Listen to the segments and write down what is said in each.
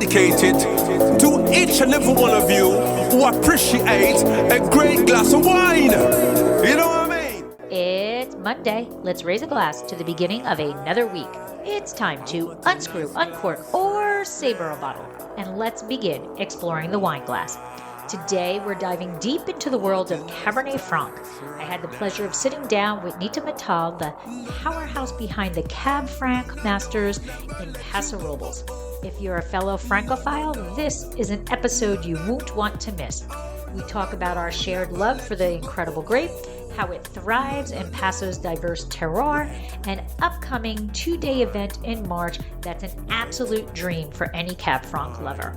dedicated to each and every one of you who appreciate a great glass of wine. You know what I mean? It's Monday. Let's raise a glass to the beginning of another week. It's time to unscrew, uncork, or saber a bottle. And let's begin exploring the wine glass. Today, we're diving deep into the world of Cabernet Franc. I had the pleasure of sitting down with Neeta Mittal, the powerhouse behind the Cab Franc Masters in Paso Robles. If you're a fellow Francophile, this is an episode you won't want to miss. We talk about our shared love for the incredible grape, how it thrives in Paso's diverse terroir, an upcoming 2-day event in March that's an absolute dream for any Cab Franc lover.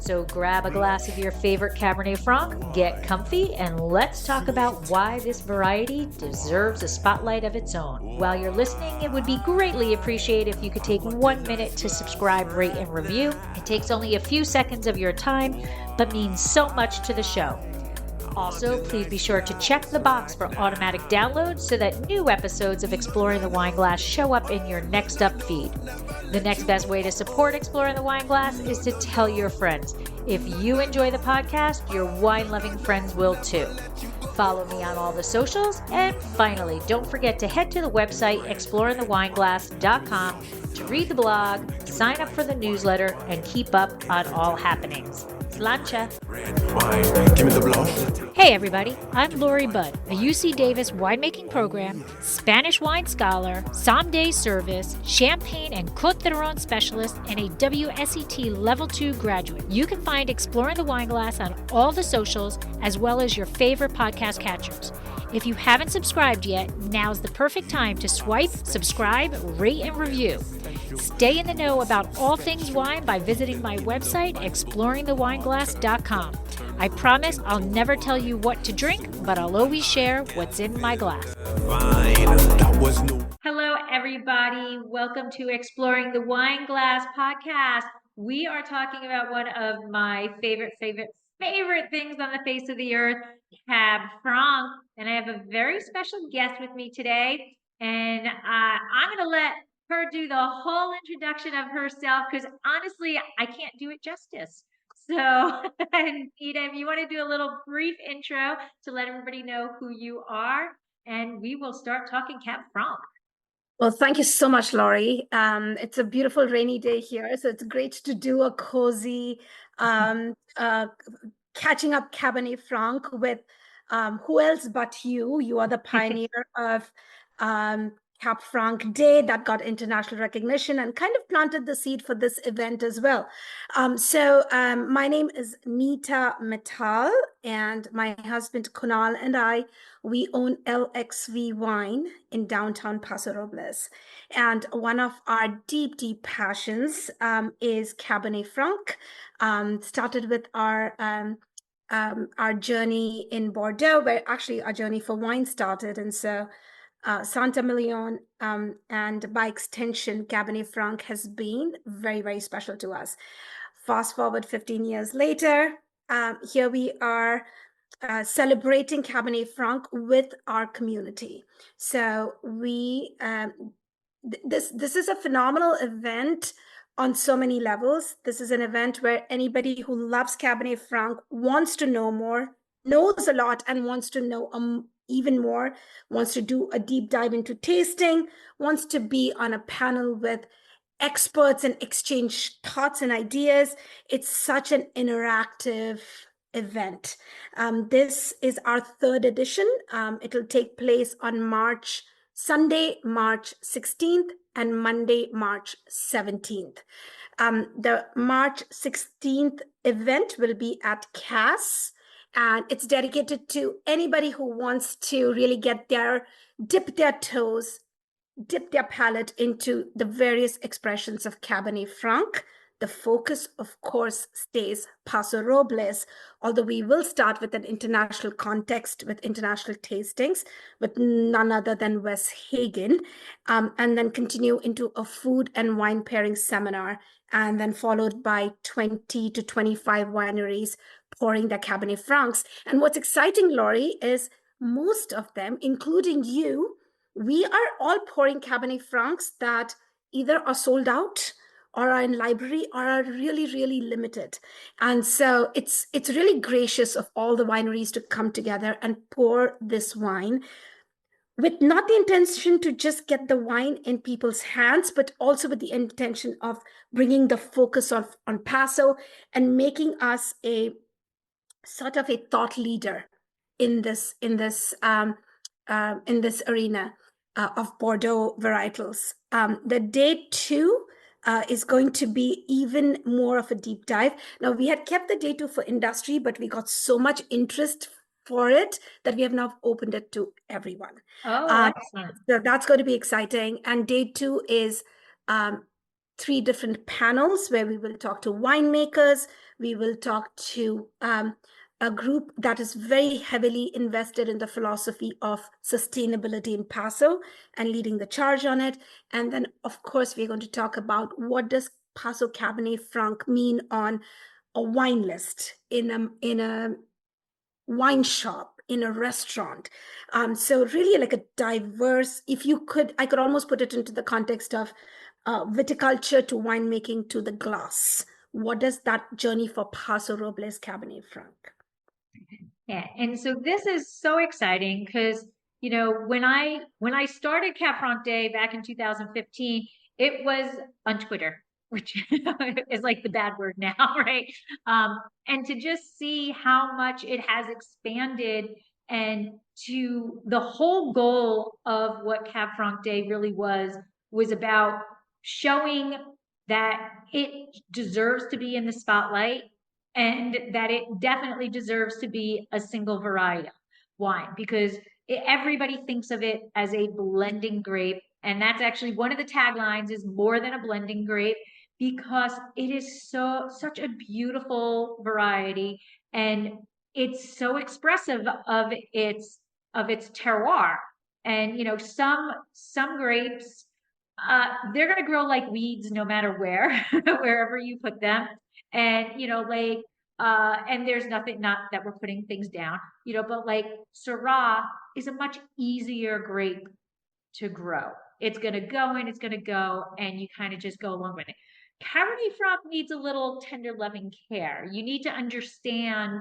So grab a glass of your favorite Cabernet Franc, get comfy, and let's talk about why this variety deserves a spotlight of its own. While you're listening, it would be greatly appreciated if you could take 1 minute to subscribe, rate, and review. It takes only a few seconds of your time, but means so much to the show. Also, please be sure to check the box for automatic downloads so that new episodes of Exploring the Wine Glass show up in your next up feed. The next best way to support Exploring the Wine Glass is to tell your friends. If you enjoy the podcast, your wine-loving friends will too. Follow me on all the socials, and finally, don't forget to head to the website exploringthewineglass.com to read the blog, sign up for the newsletter, and keep up on all happenings. Slancha. Hey everybody, I'm Lori Budd, a UC Davis winemaking program, Spanish wine scholar, sommelier service, champagne and Côte d'Aron specialist, and a WSET Level 2 graduate. You can find Exploring the Wine Glass on all the socials, as well as your favorite podcast catchers. If you haven't subscribed yet, now's the perfect time to swipe, subscribe, rate, and review. Stay in the know about all things wine by visiting my website, exploringthewineglass.com. I promise I'll never tell you what to drink, but I'll always share what's in my glass. Hello, everybody. Welcome to Exploring the Wine Glass podcast. We are talking about one of my favorite things on the face of the earth, Cab Franc. And I have a very special guest with me today. And I'm going to let her do the whole introduction of herself because honestly, I can't do it justice. So, Neeta, if you want to do a little brief intro to let everybody know who you are, and we will start talking Cab Franc. Well, thank you so much, Lori. It's a beautiful rainy day here, so it's great to do a cozy catching up Cabernet Franc with who else but you. You are the pioneer of Cab Franc Day that got international recognition and kind of planted the seed for this event as well. My name is Neeta Mittal, and my husband Kunal and we own LXV Wine in downtown Paso Robles. And one of our deep passions is Cabernet Franc. Started with our journey in Bordeaux, where actually our journey for wine started. And so Saint-Emilion and by extension, Cabernet Franc has been very, very special to us. Fast forward 15 years later, here we are celebrating Cabernet Franc with our community. So we this is a phenomenal event on so many levels. This is an event where anybody who loves Cabernet Franc, wants to know more, knows a lot, and wants to know even more, wants to do a deep dive into tasting, wants to be on a panel with experts and exchange thoughts and ideas. It's such an interactive event. This is our third edition. It'll take place on Sunday, March 16th and Monday, March 17th. The March 16th event will be at CAS, and it's dedicated to anybody who wants to really dip their toes, dip their palate into the various expressions of Cabernet Franc. The focus, of course, stays Paso Robles, although we will start with an international context with international tastings with none other than Wes Hagen, and then continue into a food and wine pairing seminar, and then followed by 20 to 25 wineries pouring their Cabernet Francs. And what's exciting, Lori, is most of them, including you, we are all pouring Cabernet Francs that either are sold out or are in library or are really, really limited. And so it's really gracious of all the wineries to come together and pour this wine with not the intention to just get the wine in people's hands, but also with the intention of bringing the focus on Paso and making us a sort of a thought leader in this arena of Bordeaux varietals. The day two is going to be even more of a deep dive. Now, we had kept the day two for industry, but we got so much interest for it that we have now opened it to everyone. Excellent. So that's going to be exciting. And day two is 3 different panels where we will talk to winemakers. We will talk to a group that is very heavily invested in the philosophy of sustainability in Paso and leading the charge on it. And then, of course, we're going to talk about what does Paso Cabernet Franc mean on a wine list, in a wine shop, in a restaurant. So really like a diverse, I could almost put it into the context of viticulture to winemaking to the glass. What does that journey for Paso Robles Cabernet Franc? Yeah, and so this is so exciting because when I started Cab Franc Day back in 2015, it was on Twitter, which is like the bad word now, right? And to just see how much it has expanded, and to the whole goal of what Cab Franc Day really was about showing that it deserves to be in the spotlight, and that it definitely deserves to be a single variety wine, because everybody thinks of it as a blending grape. And that's actually one of the taglines, is more than a blending grape, because it is such a beautiful variety, and it's so expressive of its terroir. And some grapes, they're going to grow like weeds no matter where, wherever you put them. And and there's nothing, not that we're putting things down, but like Syrah is a much easier grape to grow. It's going to go in, it's going to go, and you kind of just go along with it. Cabernet Franc needs a little tender loving care. You need to understand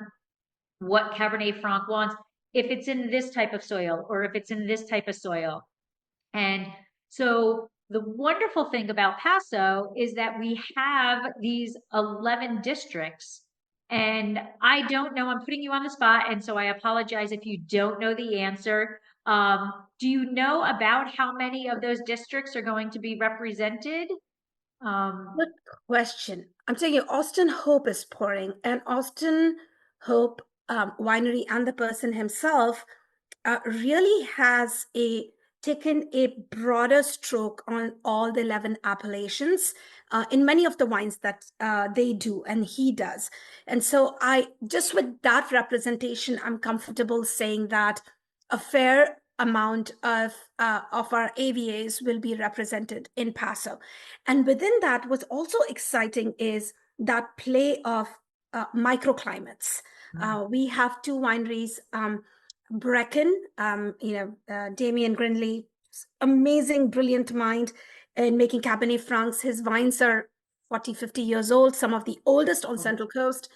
what Cabernet Franc wants, if it's in this type of soil or if it's in this type of soil. And so the wonderful thing about Paso is that we have these 11 districts. And I don't know, I'm putting you on the spot, and so I apologize if you don't know the answer. Do you know about how many of those districts are going to be represented? Good question. I'm telling you, Austin Hope is pouring, and Austin Hope Winery and the person himself really has taken a broader stroke on all the 11 appellations in many of the wines that they do and he does. And so just with that representation, I'm comfortable saying that a fair amount of our AVAs will be represented in Paso. And within that, what's also exciting is that play of microclimates. We have 2 wineries, Brecken, Damien Grindley, amazing, brilliant mind in making Cabernet Francs. His vines are 40, 50 years old, some of the oldest on Central Coast.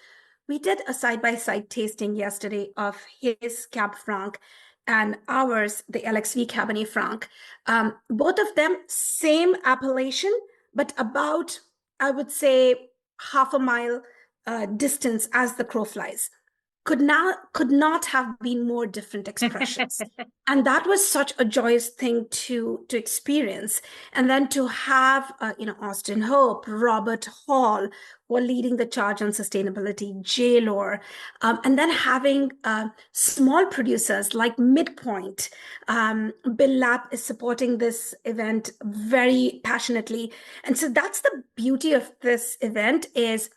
We did a side-by-side tasting yesterday of his Cab Franc and ours, the LXV Cabernet Franc. Both of them, same appellation, but about, I would say, half a mile distance as the crow flies. Could not have been more different expressions. And that was such a joyous thing to experience. And then to have Austin Hope, Robert Hall, who are leading the charge on sustainability, J-Lore, and then having small producers like Midpoint. Bill Lapp is supporting this event very passionately. And so that's the beauty of this event, is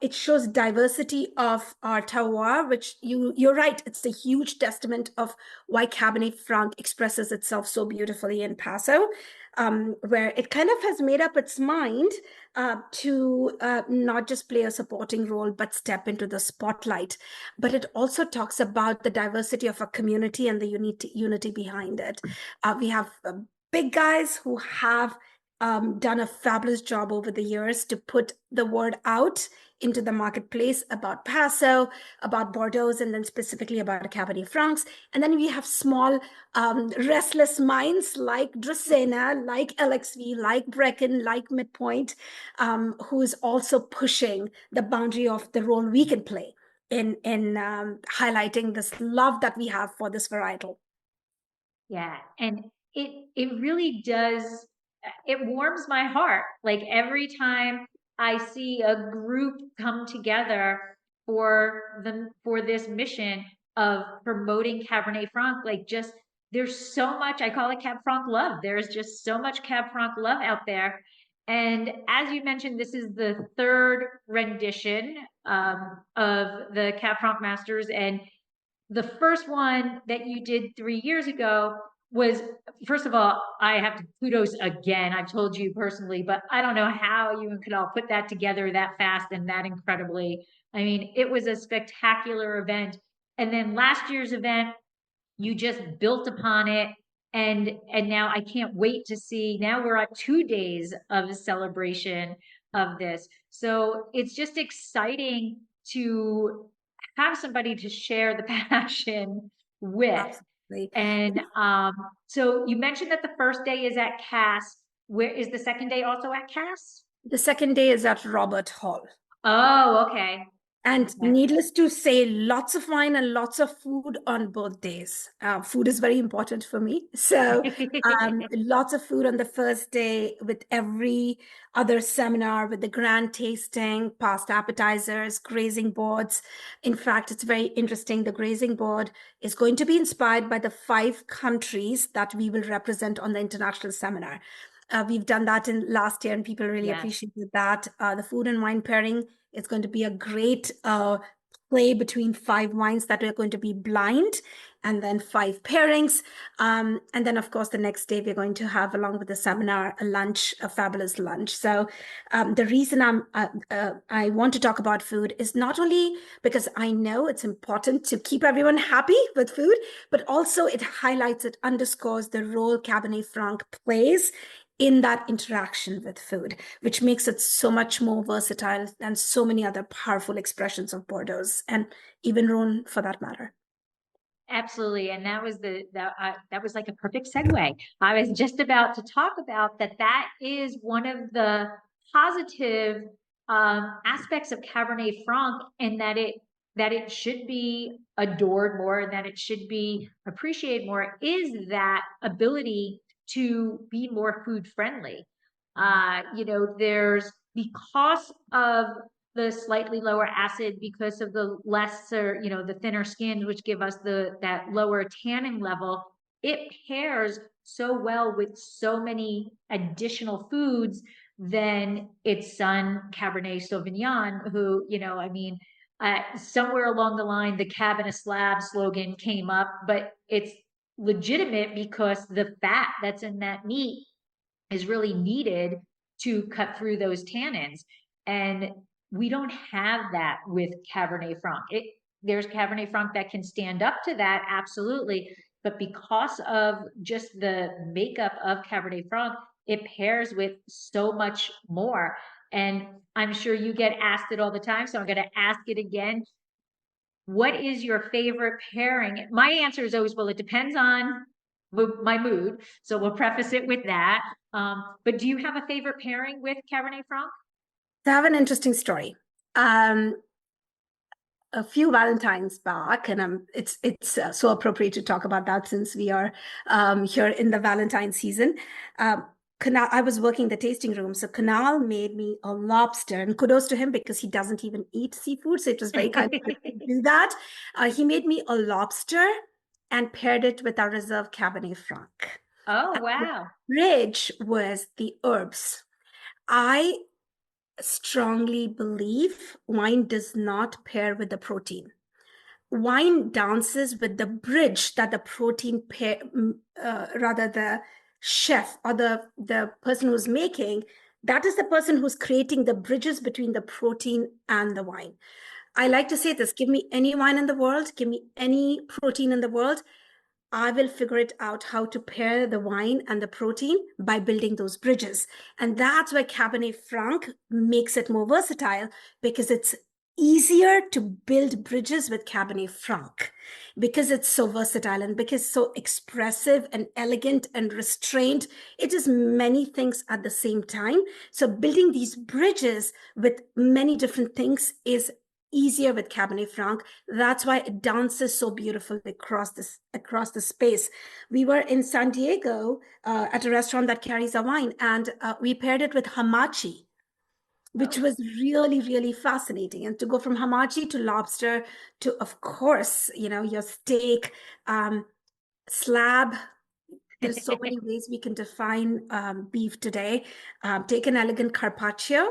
it shows diversity of our terroir, which you're right, it's a huge testament of why Cabernet Franc expresses itself so beautifully in Paso, where it kind of has made up its mind to not just play a supporting role, but step into the spotlight. But it also talks about the diversity of our community and the unity behind it. We have big guys who have done a fabulous job over the years to put the word out into the marketplace about Paso, about Bordeaux, and then specifically about Cabernet Francs. And then we have small, restless minds like Dracaena, like LXV, like Brecken, like Midpoint, who is also pushing the boundary of the role we can play in highlighting this love that we have for this varietal. Yeah, and it really does, it warms my heart. Like every time I see a group come together for this mission of promoting Cabernet Franc, like just there's so much, I call it Cab Franc love. There's just so much Cab Franc love out there. And as you mentioned, this is the third rendition of the Cab Franc Masters, and the first one that you did 3 years ago was, first of all, I have to kudos again. I've told you personally, but I don't know how you could all put that together that fast and that incredibly. I mean, it was a spectacular event. And then last year's event, you just built upon it. And now I can't wait to see. Now we're at 2 days of celebration of this. So it's just exciting to have somebody to share the passion with. Absolutely. And so you mentioned that the first day is at Cass. Where is the second day also at Cass? The second day is at Robert Hall. Oh, okay. And Okay. needless to say, lots of wine and lots of food on both days. Food is very important for me. So lots of food on the first day with every other seminar, with the grand tasting, past appetizers, grazing boards. In fact, it's very interesting. The grazing board is going to be inspired by the 5 countries that we will represent on the international seminar. We've done that in last year and people really Yes. appreciated that. The food and wine pairing, it's going to be a great play between 5 wines that are going to be blind, and then 5 pairings. And then, of course, the next day we're going to have, along with the seminar, a lunch, a fabulous lunch. So the reason I want to talk about food is not only because I know it's important to keep everyone happy with food, but also it highlights, it underscores the role Cabernet Franc plays in that interaction with food, which makes it so much more versatile than so many other powerful expressions of Bordeaux, and even Rhone for that matter. Absolutely, and that was that was like a perfect segue. I was just about to talk about that. That is one of the positive aspects of Cabernet Franc, and that it should be adored more, and that it should be appreciated more, is that ability to be more food friendly. There's, because of the slightly lower acid, because of the lesser, the thinner skins, which give us that lower tannin level, it pairs so well with so many additional foods than its son, Cabernet Sauvignon, who, somewhere along the line, the Cab in a Slab slogan came up, but it's legitimate because the fat that's in that meat is really needed to cut through those tannins. And we don't have that with Cabernet Franc. There's Cabernet Franc that can stand up to that, absolutely. But because of just the makeup of Cabernet Franc, it pairs with so much more. And I'm sure you get asked it all the time, so I'm going to ask it again. What is your favorite pairing? My answer is always, well, it depends on my mood. So we'll preface it with that. But do you have a favorite pairing with Cabernet Franc? I have an interesting story. A few Valentines back, and it's so appropriate to talk about that since we are here in the Valentine season. I was working the tasting room, so Kunal made me a lobster, and kudos to him because he doesn't even eat seafood, so it was very kind of him to do that. He made me a lobster and paired it with our reserve Cabernet Franc. Oh, wow. The bridge was the herbs. I strongly believe wine does not pair with the protein. Wine dances with the bridge that the protein pair, rather the chef or the person who's making, that is the person who's creating the bridges between the protein and the wine. I like to say this: give me any wine in the world, give me any protein in the world, I will figure it out how to pair the wine and the protein by building those bridges. And that's why Cabernet Franc makes it more versatile, because it's easier to build bridges with Cabernet Franc because it's so versatile and because it's so expressive and elegant and restrained. It is many things at the same time. So building these bridges with many different things is easier with Cabernet Franc. That's why it dances so beautifully across the space. We were in San Diego at a restaurant that carries a wine, and we paired it with hamachi, which was really, really fascinating. And to go from hamachi to lobster to, of course, your steak, slab. There's so many ways we can define beef today. Take an elegant carpaccio,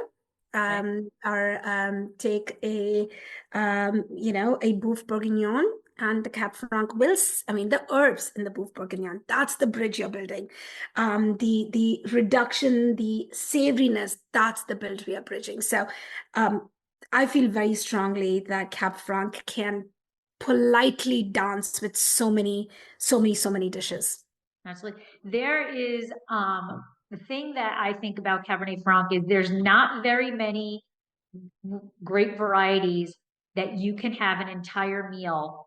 or take a boeuf bourguignon, and the Cab Franc the herbs in the boeuf bourguignon. That's the bridge you're building. The reduction, the savoriness, that's the build we are bridging. So I feel very strongly that Cab Franc can politely dance with so many dishes. Absolutely. There is the thing that I think about Cabernet Franc is there's not very many grape varieties that you can have an entire meal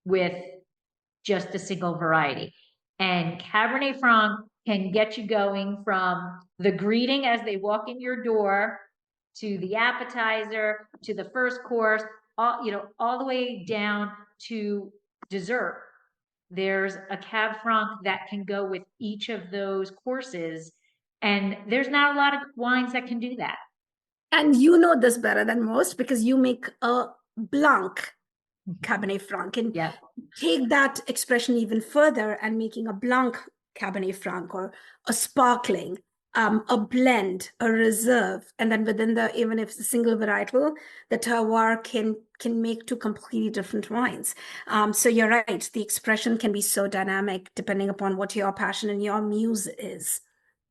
with just a single variety. And Cabernet Franc can get you going from the greeting as they walk in your door to the appetizer to the first course, all the way down to dessert. There's a Cab Franc that can go with each of those courses. And there's not a lot of wines that can do that. And you know this better than most because you make a Blanc Cabernet Franc. And take that expression even further and making a Blanc Cabernet Franc or a sparkling, a blend, a reserve. And then within even if it's a single varietal, the terroir can make two completely different wines. So you're right. The expression can be so dynamic depending upon what your passion and your muse is.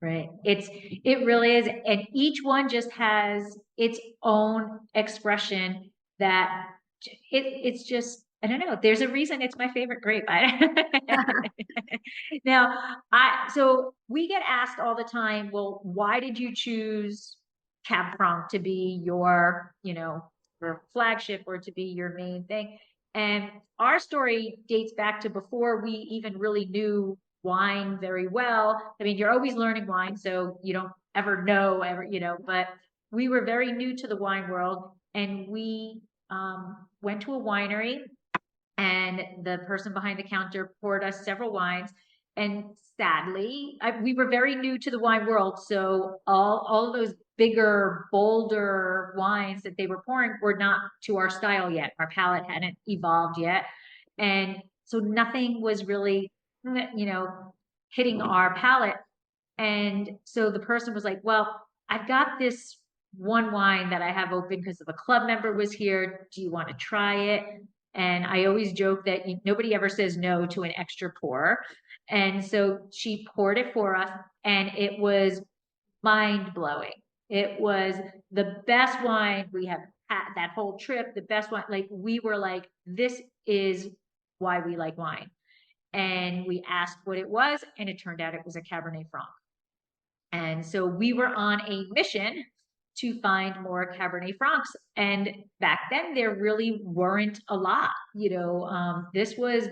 Right. It really is. And each one just has its own expression that it's just, I don't know. There's a reason it's my favorite grape. Now, so we get asked all the time, well, why did you choose Cab Franc to be your flagship or to be your main thing? And our story dates back to before we even really knew wine very well. I mean, you're always learning wine, so you don't ever know, but we were very new to the wine world, and we went to a winery, and the person behind the counter poured us several wines. And sadly, we were very new to the wine world, so all of those bigger, bolder wines that they were pouring were not to our style yet. Our palate hadn't evolved yet, and so nothing was really, hitting our palate. And so the person was like, well, I've got this one wine that I have open because of a club member was here. Do you want to try it? And I always joke that nobody ever says no to an extra pour. And so she poured it for us, and it was mind blowing. It was the best wine we have had that whole trip, the best wine. Like, we were like, this is why we like wine. And we asked what it was, and it turned out it was a Cabernet Franc. And so we were on a mission to find more Cabernet Francs. And back then, there really weren't a lot. This was,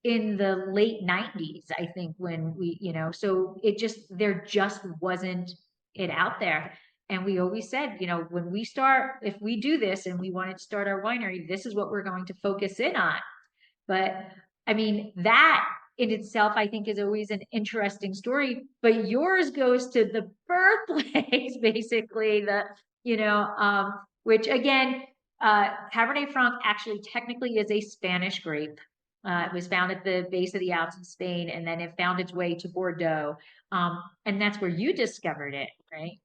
in the late 90s, I think, when so there just wasn't it out there. And we always said, when we start, if we do this and we wanted to start our winery, this is what we're going to focus in on. But I mean, that in itself, I think, is always an interesting story, but yours goes to the birthplace, basically, which again, Cabernet Franc actually technically is a Spanish grape. It was found at the base of the Alps in Spain, and then it found its way to Bordeaux. And that's where you discovered it, right?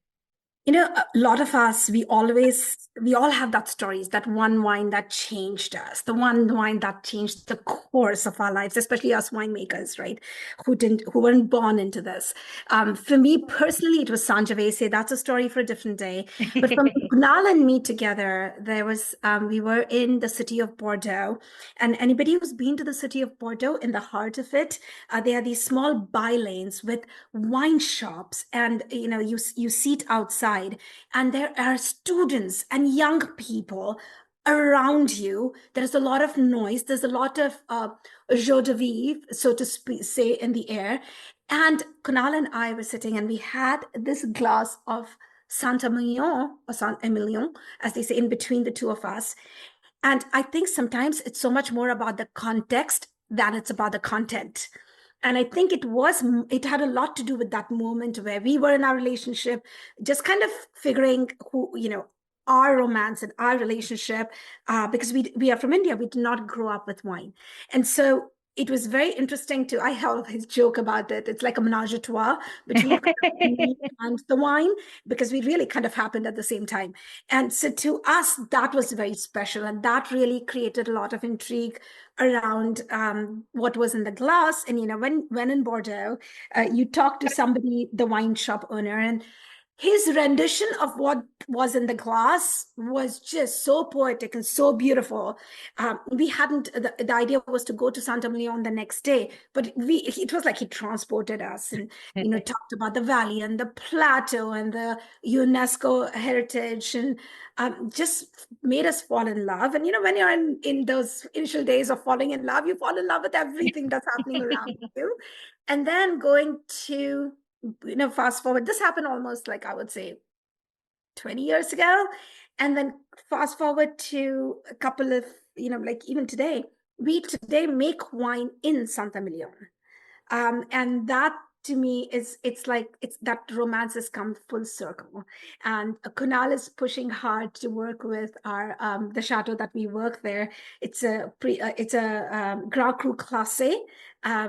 A lot of us, we all have that stories, that one wine that changed us, the one wine that changed the course of our lives, especially us winemakers, right? Who weren't born into this. For me personally, it was Sangiovese. That's a story for a different day. But from the Kunal and me together, there was we were in the city of Bordeaux, and anybody who's been to the city of Bordeaux, in the heart of it, there are these small by lanes with wine shops, and you seat outside, and there are students and young people around you. There's a lot of noise. There's a lot of joie de vivre, so to say, in the air. And Kunal and I were sitting, and we had this glass of Saint-Emilion, or Saint-Emilion, as they say, in between the two of us. And I think sometimes it's so much more about the context than it's about the content. And I think it had a lot to do with that moment where we were in our relationship, just kind of figuring our romance and our relationship, because we are from India, we did not grow up with wine. And so it was very interesting I always joke about it. It's like a menage a trois between me and the wine, because we really kind of happened at the same time. And so to us, that was very special. And that really created a lot of intrigue around what was in the glass. And, when in Bordeaux, you talk to somebody, the wine shop owner, and his rendition of what was in the glass was just so poetic and so beautiful. We hadn't, the idea was to go to Saint-Emilion the next day, but it was like he transported us and, talked about the valley and the plateau and the UNESCO heritage, and just made us fall in love. And, when you're in those initial days of falling in love, you fall in love with everything that's happening around you. And then going to, fast forward, this happened almost, like, I would say 20 years ago. And then fast forward to a couple of, like even today, we today make wine in Saint-Emilion. And that to me it's that romance has come full circle. And Kunal is pushing hard to work with our the chateau that we work there. It's a Grand Cru Classé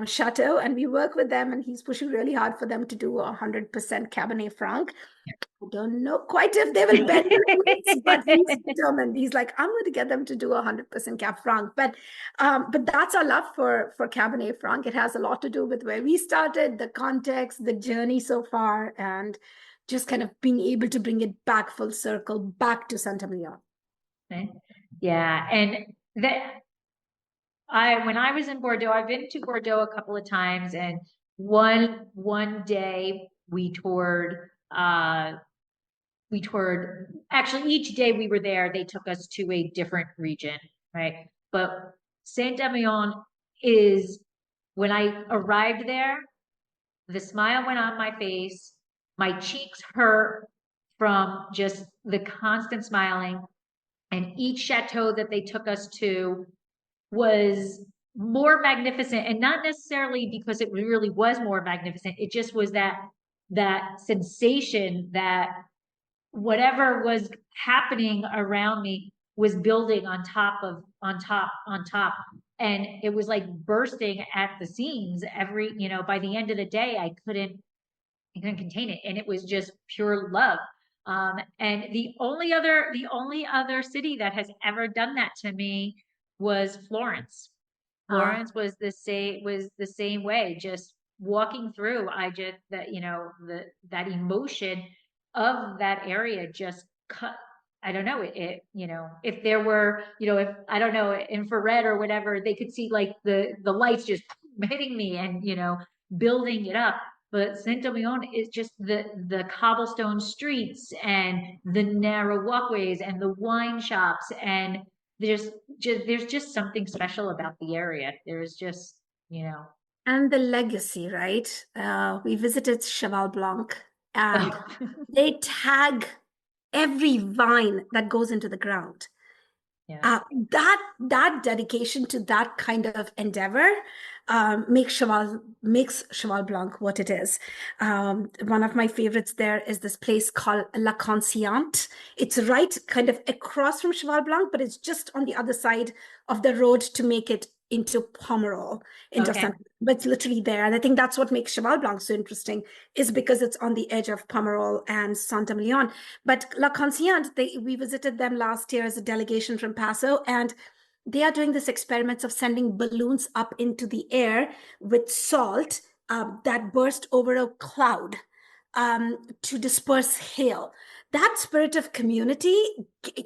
chateau, and we work with them, and he's pushing really hard for them to do 100% Cabernet Franc. I don't know quite if they will bend the rules, but he's determined. He's like, I'm going to get them to do 100% Cab Franc. But that's our love for Cabernet Franc. It has a lot to do with where we started, the context, the journey so far, and just kind of being able to bring it back full circle, back to Saint-Emilion. Yeah, and when I was in Bordeaux, I've been to Bordeaux a couple of times, and one day we toured. Actually, each day we were there, they took us to a different region, right? But Saint-Emilion is, when I arrived there, the smile went on my face, my cheeks hurt from just the constant smiling. And each chateau that they took us to was more magnificent, and not necessarily because it really was more magnificent. It just was that sensation that whatever was happening around me was building on top. And it was like bursting at the seams by the end of the day, I couldn't contain it. And it was just pure love. And the only other city that has ever done that to me was Florence. Florence was the same way. Just walking through, that emotion of that area just cut. I don't know if there were, if I don't know, infrared or whatever, they could see like the lights just hitting me and building it up. But Saint-Emilion is just the cobblestone streets and the narrow walkways and the wine shops, and there's just something special about the area. There's just And the legacy, right? We visited Cheval Blanc, and they tag every vine that goes into the ground. Yeah. That dedication to that kind of endeavor makes Cheval Blanc what it is. One of my favorites there is this place called La Consciente. It's right kind of across from Cheval Blanc, but it's just on the other side of the road to make it into Pomerol, but it's literally there. And I think that's what makes Cheval Blanc so interesting, is because it's on the edge of Pomerol and Saint-Emilion. But La Consciente, we visited them last year as a delegation from Paso, and they are doing this experiments of sending balloons up into the air with salt that burst over a cloud to disperse hail. that spirit of community,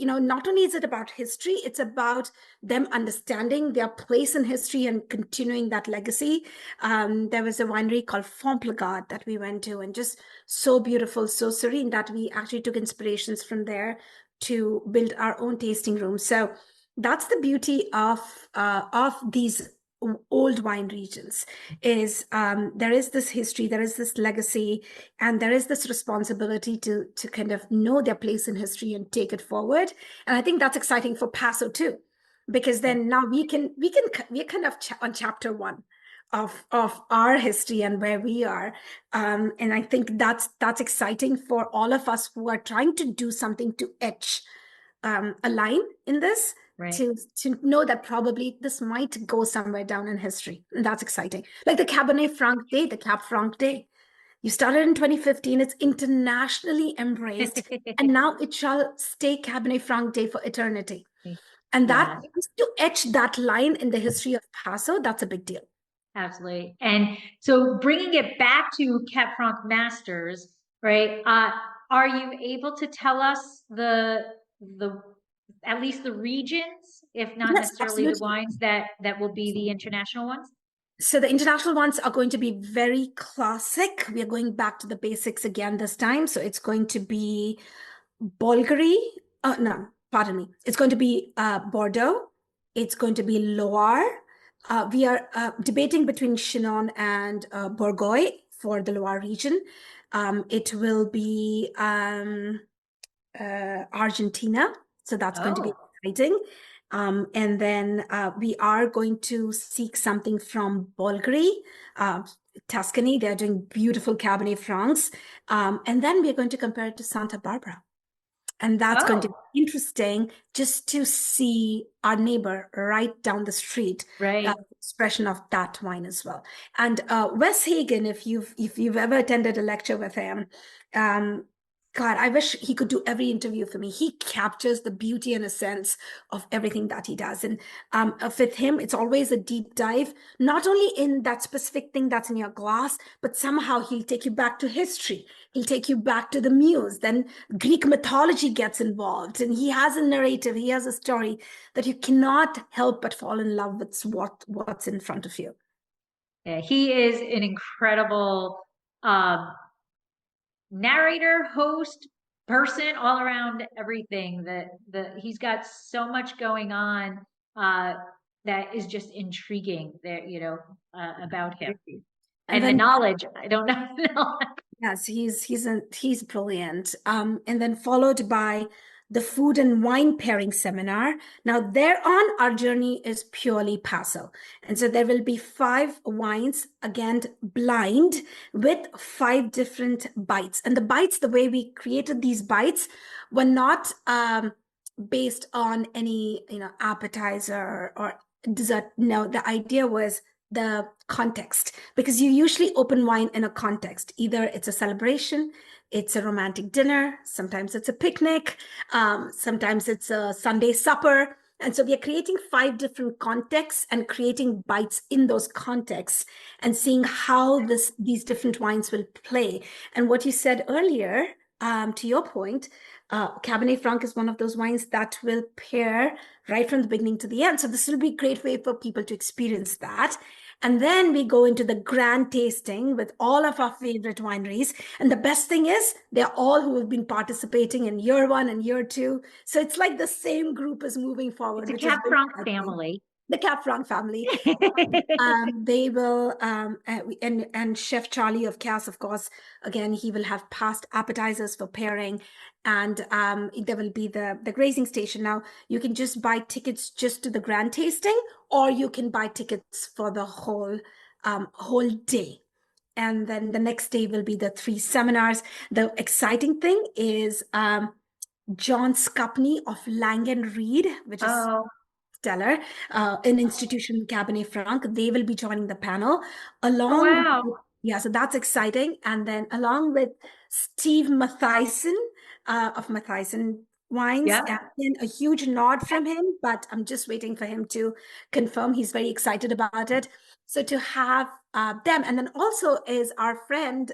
not only is it about history, it's about them understanding their place in history and continuing that legacy. There was a winery called Fontplegarde that we went to, and just so beautiful, so serene, that we actually took inspirations from there to build our own tasting room. So that's the beauty of these old wine regions, is there is this history, there is this legacy, and there is this responsibility to kind of know their place in history and take it forward. And I think that's exciting for Paso too, because then now we're kind of on chapter one of our history and where we are. And I think that's exciting for all of us who are trying to do something to etch a line in this, Right. to know that probably this might go somewhere down in history. And that's exciting. Like the Cabernet Franc Day, the Cab Franc Day. You started in 2015, it's internationally embraced, and now it shall stay Cabernet Franc Day for eternity. And that, to etch that line in the history of Paso, that's a big deal. Absolutely. And so bringing it back to Cab Franc Masters, right? Are you able to tell us the at least the regions, if not Yes, necessarily absolutely. the wines that will be the international ones? So the international ones are going to be very classic. We are going back to the basics again this time. So it's going to be Bulgari. No, pardon me. It's going to be Bordeaux. It's going to be Loire. We are debating between Chinon and Bourgogne for the Loire region. It will be Argentina. So that's going to be exciting. And then we are going to seek something from Bulgari, Tuscany. They're doing beautiful Cabernet Francs. And then we're going to compare it to Santa Barbara. And that's going to be interesting, just to see our neighbor right down the street, right, expression of that wine as well. And Wes Hagen, if you've ever attended a lecture with him, God, I wish he could do every interview for me. He captures the beauty and essence of everything that he does. And with him, it's always a deep dive, not only in that specific thing that's in your glass, but somehow he'll take you back to history. He'll take you back to the muse. Then Greek mythology gets involved. And he has a narrative, he has a story that you cannot help but fall in love with what's in front of you. Yeah, he is an incredible narrator, host, person, all around everything. He's got so much going on that is just intriguing there, about him. And the knowledge, I don't know. Yes, he's brilliant. And then followed by the food and wine pairing seminar. Now thereon, our journey is purely Paso. And so there will be 5 wines, again, blind, with 5 different bites. And the bites, the way we created these bites, were not based on any, appetizer or dessert. No, the idea was the context, because you usually open wine in a context. Either it's a celebration, it's a romantic dinner, sometimes it's a picnic, sometimes it's a Sunday supper. And so we are creating 5 different contexts and creating bites in those contexts and seeing how these different wines will play. And what you said earlier, to your point, Cabernet Franc is one of those wines that will pair right from the beginning to the end. So this will be a great way for people to experience that. And then we go into the grand tasting with all of our favorite wineries. And the best thing is they're all who have been participating in year 1 and year 2. So it's like the same group is moving forward. It's a Cab Franc family. The Cab Franc family. They will, and Chef Charlie of Cass, of course, again, he will have past appetizers for pairing. And there will be the grazing station. Now, you can just buy tickets just to the grand tasting, or you can buy tickets for the whole day. And then the next day will be the 3 seminars. The exciting thing is John Scupney of Lang & Reed, which is stellar, an institution Cabernet Franc. They will be joining the panel along. Yeah, so that's exciting. And then along with Steve Mathisen of Mathisen Wines, and a huge nod from him, but I'm just waiting for him to confirm. He's very excited about it. So to have them, and then also is our friend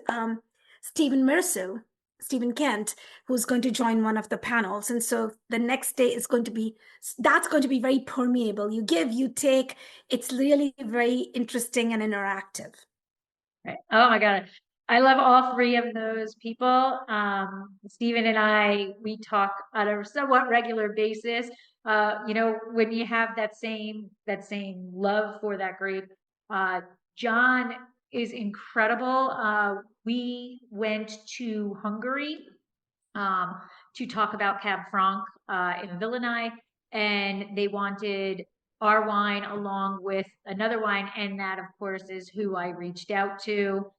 Stephen Merceau. Stephen Kent, who's going to join one of the panels. And so the next day is going to be, that's going to be very permeable. You give, you take. It's really very interesting and interactive. Right. Oh my God. I love all three of those people. Stephen and we talk on a somewhat regular basis. When you have that same love for that grape, John is incredible. We went to Hungary um, to talk about Cab Franc in Villeneuve, and they wanted our wine along with another wine, and that, of course, is who I reached out to.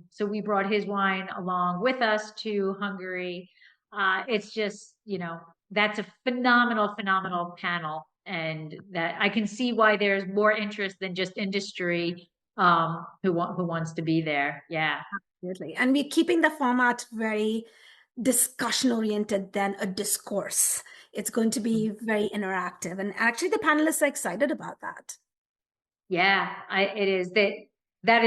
So we brought his wine along with us to Hungary. It's just, that's a phenomenal, phenomenal panel, and that I can see why there's more interest than just industry who wants to be there. Yeah. Absolutely. And we're keeping the format very discussion oriented than a discourse. It's going to be very interactive. And actually the panelists are excited about that. Yeah, it is that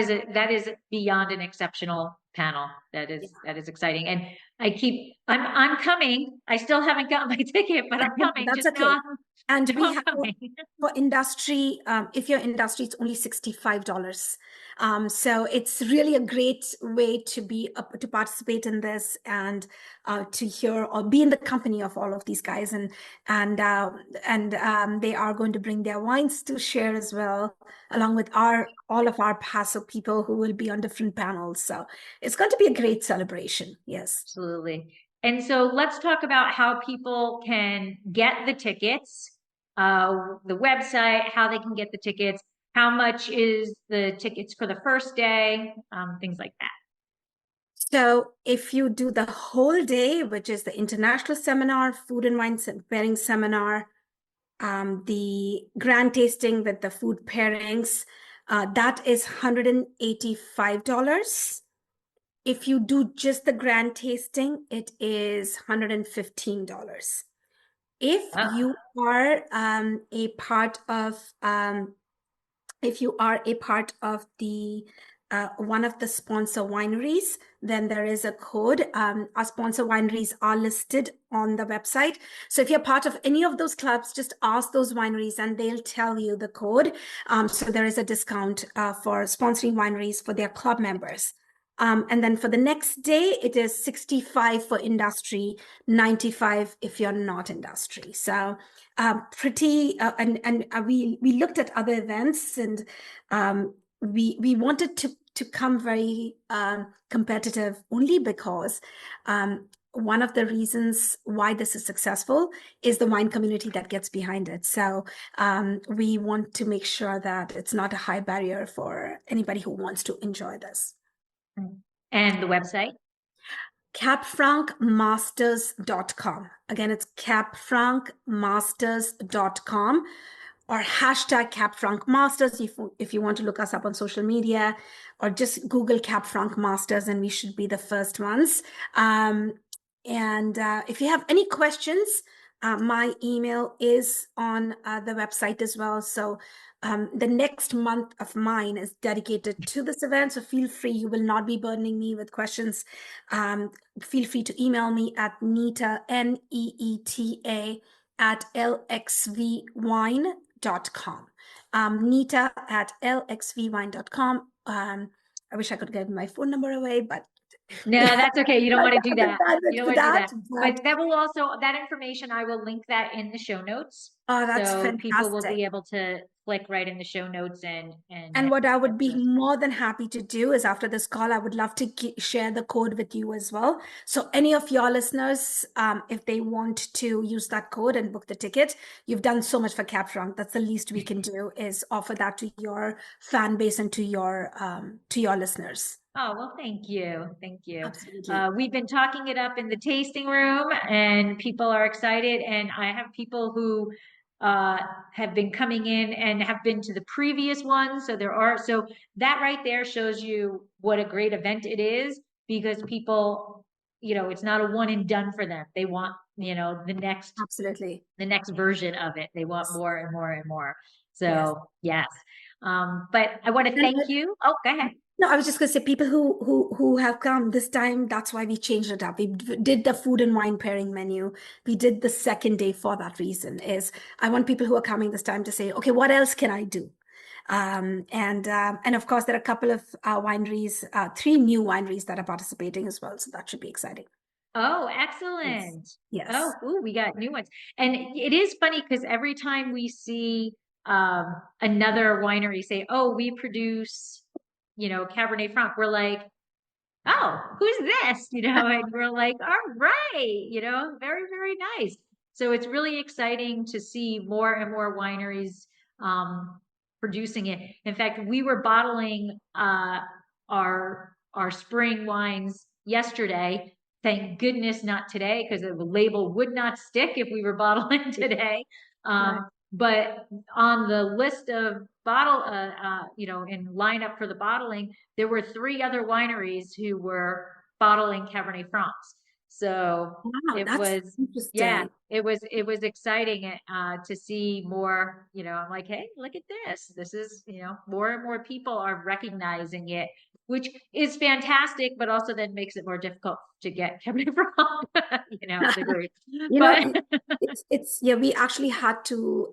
is beyond an exceptional panel. That is exciting. And I'm coming. I still haven't got my ticket, but I'm coming. That's Just okay. know And we have coming. for industry, if you're industry, it's only $65. So it's really a great way to participate in this and to hear or be in the company of all of these guys, and they are going to bring their wines to share as well, along with all of our Paso people who will be on different panels. So it's going to be a great celebration. Yes. Absolutely. And so let's talk about how people can get the tickets, the website, how they can get the tickets, how much is the tickets for the first day, things like that. So if you do the whole day, which is the international seminar, food and wine pairing seminar, the grand tasting with the food pairings, that is $185. If you do just the grand tasting, it is $115. If you are a part of the one of the sponsor wineries, then there is a code. Our sponsor wineries are listed on the website. So if you're part of any of those clubs, just ask those wineries and they'll tell you the code. So there is a discount for sponsoring wineries for their club members. And then for the next day, it is 65 for industry, 95 if you're not industry. So we looked at other events, and we wanted to come very competitive only because one of the reasons why this is successful is the wine community that gets behind it. So we want to make sure that it's not a high barrier for anybody who wants to enjoy this. And the website? cabfrancmasters.com. Again, it's cabfrancmasters.com, or hashtag Cab Franc Masters if you want to look us up on social media, or just Google Cab Franc Masters and we should be the first ones. If you have any questions, my email is on the website as well. So the next month of mine is dedicated to this event. So feel free, you will not be burdening me with questions. Feel free to email me at Neeta, Neeta, at lxvwine.com. Neeta at lxvwine.com. I wish I could give my phone number away, but no, that's okay. You don't want to do that. You don't want to do that. But that will also, that information, I will link that in the show notes. Oh, that's so fantastic. People will be able to click right in the show notes and what I would be more than happy to do is, after this call, I would love to share the code with you as well. So any of your listeners, if they want to use that code and book the ticket, you've done so much for Cab Franc. That's the least we can do, is offer that to your fan base and to your listeners. Oh, well, thank you. Thank you. Absolutely. We've been talking it up in the tasting room and people are excited. And I have people who have been coming in and have been to the previous one. So that right there shows you what a great event it is, because people, it's not a one and done for them. They want, the next version of it. They want more and more and more. So yes. But I want to thank you. Oh, go ahead. No, I was just going to say people who have come this time, that's why we changed it up. We did the food and wine pairing menu. We did the second day for that reason is I want people who are coming this time to say, okay, what else can I do? And of course, there are a couple of wineries, 3 new wineries that are participating as well. So that should be exciting. Oh, Yes. excellent. Yes. Oh, ooh, we got new ones. And it is funny because every time we see another winery say, oh, we produce, Cabernet Franc, we're like, oh, who's this? And we're like, all right, very, very nice. So it's really exciting to see more and more wineries producing it. In fact, we were bottling our spring wines yesterday. Thank goodness not today, because the label would not stick if we were bottling today. Right. But on the list of bottle, in lineup for the bottling, there were 3 other wineries who were bottling Cabernet Francs. So Wow, it that's was, yeah, interesting. it was exciting to see more, I'm like, hey, look at this. This is, more and more people are recognizing it, which is fantastic, but also then makes it more difficult to get Cabernet Franc, the group. You know, But it's yeah, we actually had to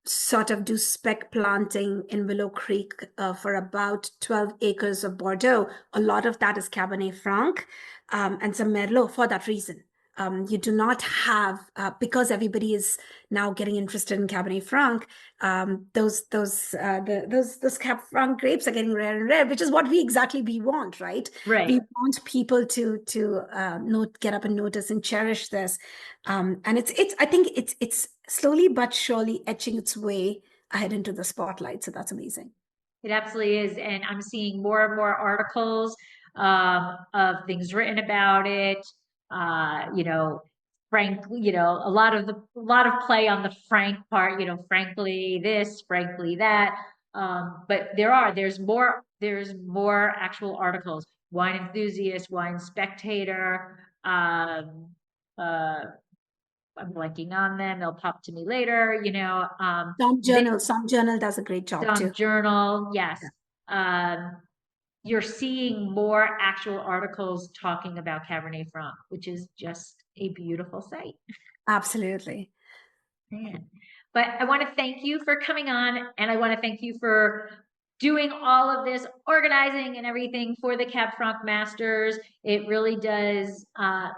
sort of do spec planting in Willow Creek for about 12 acres of Bordeaux. A lot of that is Cabernet Franc and some Merlot for that reason. You do not have because everybody is now getting interested in Cabernet Franc. Those Cab Franc grapes are getting rare and rare, which is what we want, right? right. We want people to get up and notice and cherish this, and it's I think it's slowly but surely etching its way ahead into the spotlight. So that's amazing. It absolutely is. And I'm seeing more and more articles of things written about it. Frank, a lot of play on the frank part, frankly this, frankly that. But there's more actual articles. Wine Enthusiast, Wine Spectator, uh, I'm blanking on them. They'll pop to me later, Some journal does a great job some too. journal, yes. Yeah. You're seeing more actual articles talking about Cabernet Franc, which is just a beautiful sight. Absolutely. Man. But I want to thank you for coming on, and I want to thank you for doing all of this organizing and everything for the Cab Franc Masters. It really does,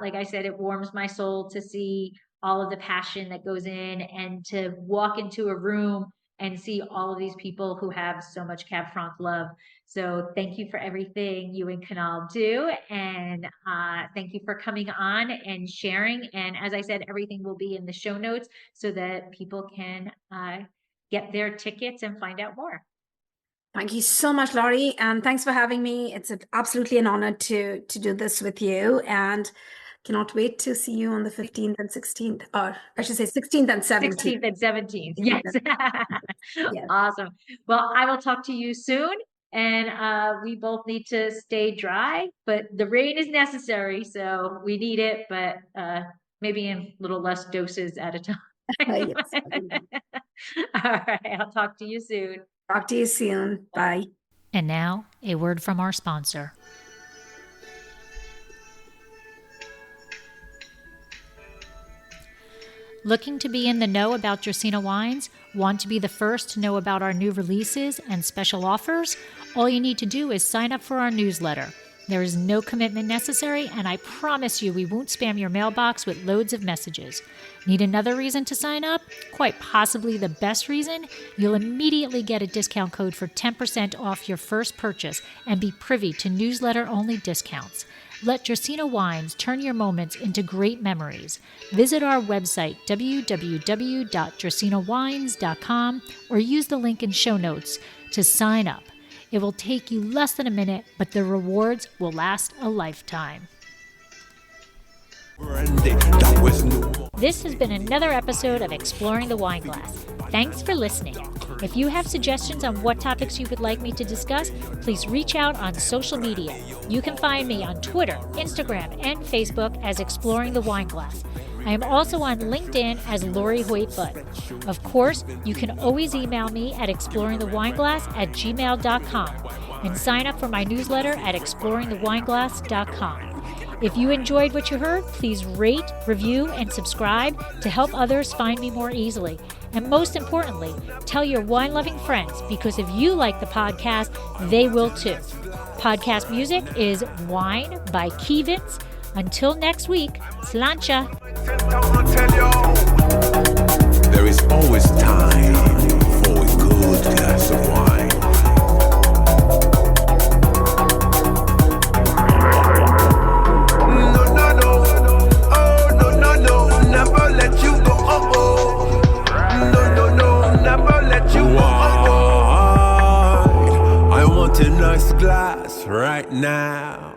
like I said, it warms my soul to see all of the passion that goes in and to walk into a room and see all of these people who have so much Cab Franc love. So thank you for everything you and Canal do. And thank you for coming on and sharing. And as I said, everything will be in the show notes so that people can get their tickets and find out more. Thank you so much, Laurie, and thanks for having me. It's absolutely an honor to do this with you, and cannot wait to see you on the 15th and 16th, or I should say 16th and 17th. 16th and 17th. Yes. Yes. Awesome. Well, I will talk to you soon. And we both need to stay dry, but the rain is necessary, so we need it, but maybe in little less doses at a time. Yes. All right. I'll talk to you soon. Talk to you soon. Bye. And now, a word from our sponsor. Looking to be in the know about Dracaena wines? Want to be the first to know about our new releases and special offers? All you need to do is sign up for our newsletter. There is no commitment necessary, and I promise you we won't spam your mailbox with loads of messages. Need another reason to sign up? Quite possibly the best reason? You'll immediately get a discount code for 10% off your first purchase and be privy to newsletter-only discounts. Let Dracaena Wines turn your moments into great memories. Visit our website, www.dracaenawines.com, or use the link in show notes to sign up. It will take you less than a minute, but the rewards will last a lifetime. This has been another episode of Exploring the Wine Glass. Thanks for listening. If you have suggestions on what topics you would like me to discuss, please reach out on social media. You can find me on Twitter, Instagram, and Facebook as Exploring the Wine Glass. I am also on LinkedIn as Lori Hoyt-Butt. Of course, you can always email me at exploringthewineglass@gmail.com. and sign up for my newsletter at exploringthewineglass.com. If you enjoyed what you heard, please rate, review, and subscribe to help others find me more easily. And most importantly, tell your wine-loving friends, because if you like the podcast, they will too. Podcast music is Wine by Kevins. Until next week, slancha. There is always time for a good glass of wine. No, no, no. Oh, no, no, no. Never let you go. Oh, oh. No, no, no. Never let you go. Oh, oh. I want a nice glass right now.